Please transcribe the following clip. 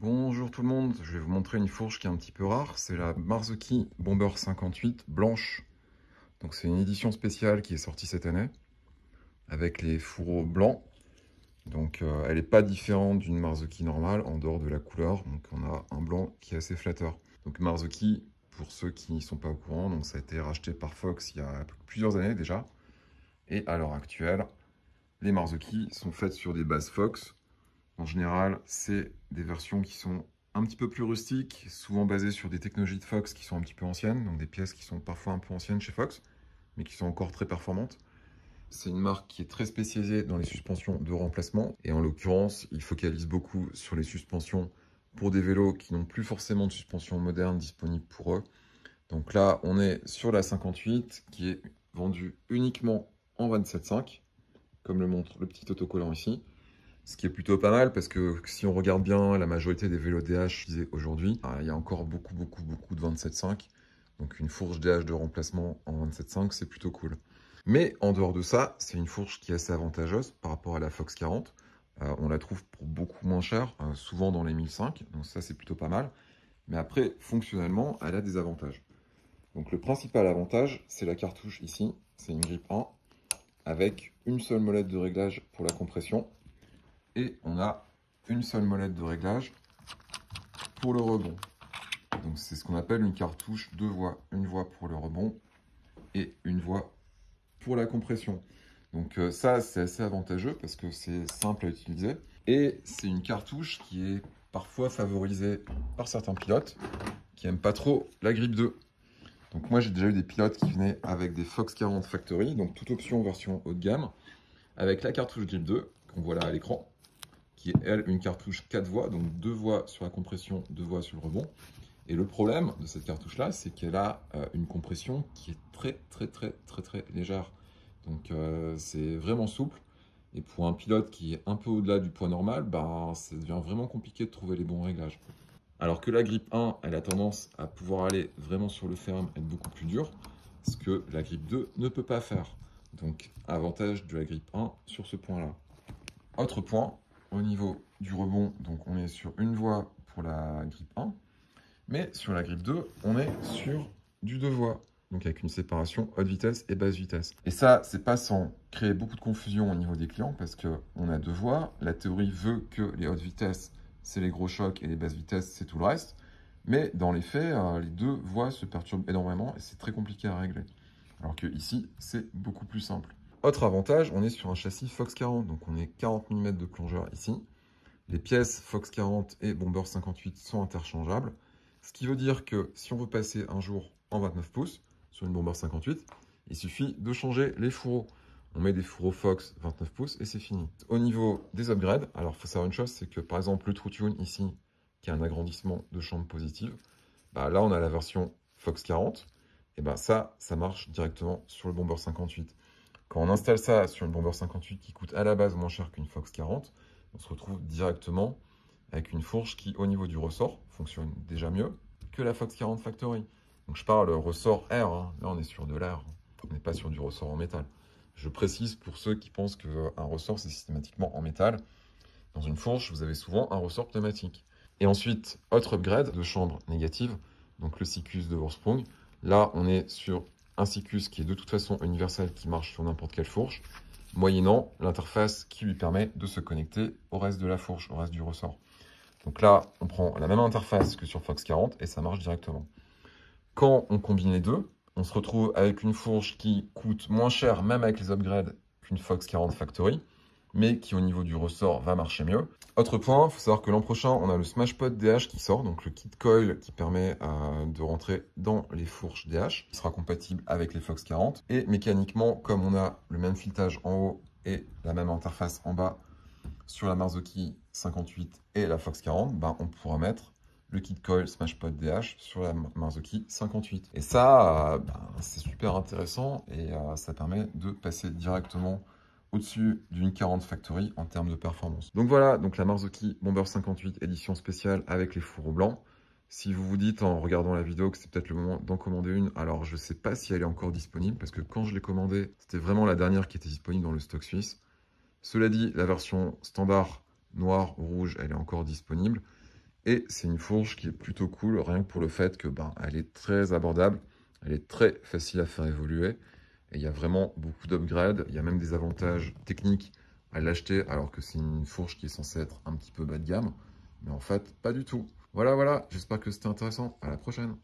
Bonjour tout le monde, je vais vous montrer une fourche qui est un petit peu rare, c'est la Marzocchi Bomber 58 blanche. Donc c'est une édition spéciale qui est sortie cette année, avec les fourreaux blancs. Donc elle n'est pas différente d'une Marzocchi normale en dehors de la couleur, donc on a un blanc qui est assez flatteur. Donc Marzocchi, pour ceux qui ne sont pas au courant, donc ça a été racheté par Fox il y a plusieurs années déjà. Et à l'heure actuelle, les Marzocchi sont faites sur des bases Fox. En général, c'est des versions qui sont un petit peu plus rustiques, souvent basées sur des technologies de Fox qui sont un petit peu anciennes, donc des pièces qui sont parfois un peu anciennes chez Fox, mais qui sont encore très performantes. C'est une marque qui est très spécialisée dans les suspensions de remplacement, et en l'occurrence, ils focalisent beaucoup sur les suspensions pour des vélos qui n'ont plus forcément de suspension moderne disponible pour eux. Donc là, on est sur la 58, qui est vendue uniquement en 27.5, comme le montre le petit autocollant ici. Ce qui est plutôt pas mal parce que si on regarde bien la majorité des vélos DH utilisés aujourd'hui, il y a encore beaucoup de 27.5. Donc une fourche DH de remplacement en 27.5, c'est plutôt cool. Mais en dehors de ça, c'est une fourche qui est assez avantageuse par rapport à la Fox 40. On la trouve pour beaucoup moins cher, souvent dans les 1005, donc ça c'est plutôt pas mal. Mais après, fonctionnellement, elle a des avantages. Donc le principal avantage, c'est la cartouche ici, c'est une grippe 1, avec une seule molette de réglage pour la compression. Et on a une seule molette de réglage pour le rebond. Donc c'est ce qu'on appelle une cartouche deux voies. Une voie pour le rebond et une voie pour la compression. Donc ça, c'est assez avantageux parce que c'est simple à utiliser. Et c'est une cartouche qui est parfois favorisée par certains pilotes qui n'aiment pas trop la grippe 2. Donc moi, j'ai déjà eu des pilotes qui venaient avec des Fox 40 Factory, donc toute option version haut de gamme, avec la cartouche grippe 2, qu'on voit là à l'écran, qui est, elle, une cartouche 4 voies, donc 2 voies sur la compression, 2 voies sur le rebond. Et le problème de cette cartouche-là, c'est qu'elle a une compression qui est très légère. Donc c'est vraiment souple. Et pour un pilote qui est un peu au-delà du poids normal, bah, ça devient vraiment compliqué de trouver les bons réglages. Alors que la grippe 1, elle a tendance à pouvoir aller vraiment sur le ferme, être beaucoup plus dure, ce que la grippe 2 ne peut pas faire. Donc avantage de la grippe 1 sur ce point-là. Autre point, au niveau du rebond, donc on est sur une voie pour la grippe 1, mais sur la grippe 2, on est sur du deux voies, donc avec une séparation haute vitesse et basse vitesse. Et ça, c'est pas sans créer beaucoup de confusion au niveau des clients, parce qu'on a deux voies. La théorie veut que les hautes vitesses, c'est les gros chocs, et les basses vitesses, c'est tout le reste. Mais dans les faits, les deux voies se perturbent énormément, et c'est très compliqué à régler. Alors que ici, c'est beaucoup plus simple. Autre avantage, on est sur un châssis Fox 40, donc on est 40 mm de plongeur ici. Les pièces Fox 40 et Bomber 58 sont interchangeables, ce qui veut dire que si on veut passer un jour en 29 pouces sur une Bomber 58, il suffit de changer les fourreaux. On met des fourreaux Fox 29 pouces et c'est fini. Au niveau des upgrades, alors il faut savoir une chose, c'est que par exemple le TrueTune ici, qui a un agrandissement de chambre positive, bah là on a la version Fox 40, et bah ça marche directement sur le Bomber 58. Quand on installe ça sur une Bomber 58 qui coûte à la base moins cher qu'une Fox 40, on se retrouve directement avec une fourche qui, au niveau du ressort, fonctionne déjà mieux que la Fox 40 Factory. Donc je parle ressort air, hein. Là on est sur de l'air, on n'est pas sur du ressort en métal. Je précise pour ceux qui pensent qu'un ressort c'est systématiquement en métal. Dans une fourche, vous avez souvent un ressort pneumatique. Et ensuite, autre upgrade de chambre négative, donc le Siccus de Vorsprung. Là on est sur un Siccus qui est de toute façon universel, qui marche sur n'importe quelle fourche, moyennant l'interface qui lui permet de se connecter au reste de la fourche, au reste du ressort. Donc là, on prend la même interface que sur Fox 40 et ça marche directement. Quand on combine les deux, on se retrouve avec une fourche qui coûte moins cher, même avec les upgrades, qu'une Fox 40 Factory, mais qui au niveau du ressort va marcher mieux. Autre point, il faut savoir que l'an prochain, on a le SmashPod DH qui sort, donc le kit coil qui permet de rentrer dans les fourches DH, qui sera compatible avec les Fox 40. Et mécaniquement, comme on a le même filetage en haut et la même interface en bas sur la Marzocchi 58 et la Fox 40, ben, on pourra mettre le kit coil SmashPod DH sur la Marzocchi 58. Et ça, c'est super intéressant et ça permet de passer directement au-dessus d'une 40 Factory en termes de performance. Donc voilà, donc la Marzocchi Bomber 58 édition spéciale avec les fourreaux blancs. Si vous vous dites en regardant la vidéo que c'est peut-être le moment d'en commander une, alors je ne sais pas si elle est encore disponible parce que quand je l'ai commandée, c'était vraiment la dernière qui était disponible dans le stock suisse. Cela dit, la version standard noire ou rouge, elle est encore disponible. Et c'est une fourche qui est plutôt cool, rien que pour le fait que elle est très abordable, elle est très facile à faire évoluer. Et il y a vraiment beaucoup d'upgrades. Il y a même des avantages techniques à l'acheter, alors que c'est une fourche qui est censée être un petit peu bas de gamme. Mais en fait, pas du tout. Voilà, voilà, j'espère que c'était intéressant. À la prochaine.